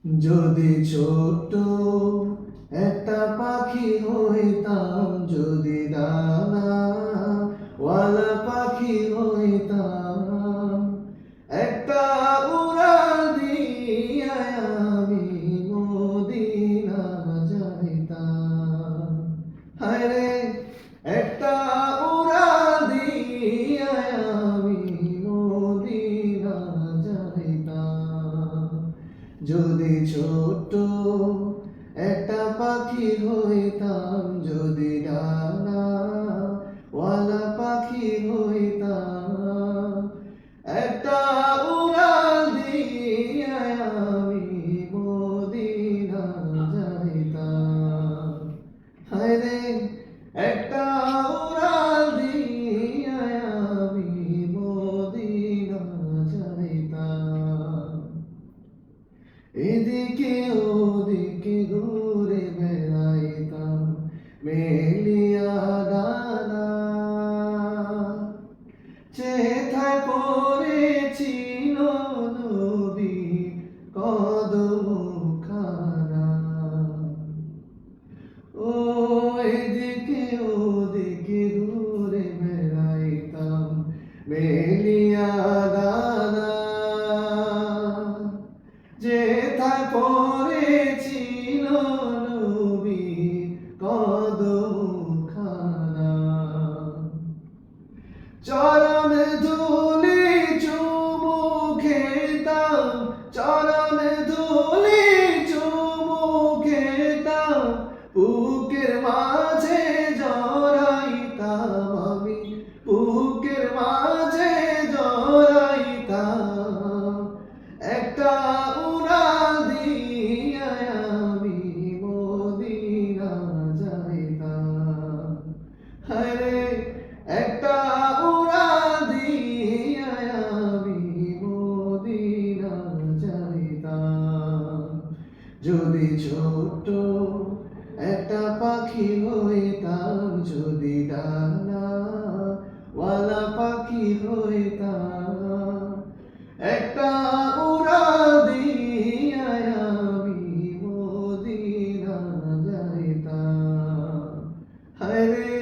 যদি ছোট্ট একটা পাখি হইতাম, যদি ডানাওয়ালা পাখি হইতাম, একটা উড়াল দিয়া আমি মদিনা যাইতাম। হায়রে একটা উড়াল দিয়া আমি মদিনা যাইতাম। যদি ছোট্ট একটা পাখি হইতাম, যদি ডানাওয়ালা পাখি হইতাম, একটা উড়াল দিয়া আমি মদিনা যাইতাম। হায়রে একটা উড়াল দিয়া আমি মদিনা যাইতাম। এদিকে ওদিকে ঘুরে বেড়াইতাম মেলিয়া ডানা, যেথায় পড়েছিল নবী কদমখানা। ও এদিকে ওদিকে ঘুরে বেড়াইতাম মেলিয়া ডানা, যেথায় পড়েছিল নবী কদমখানা। চরণ ধুলি চুমু খেতাম, চরণ ধুলি চুমু খেতাম, বুকের মাঝে জড়াইতাম আমি, বুকের মাঝে জড়াইতাম। একটা উড়াল দিয়া আমি মদিনা যাইতাম। হায়রে একটা উড়াল দিয়া আমি মদিনা যাইতাম। যদি ছোট্ট একটা পাখি হইতাম, যদি ডানাওয়ালা পাখি হইতাম, একটা উড়াল দিয়া আমি মদিনা যাইতাম। হায়রে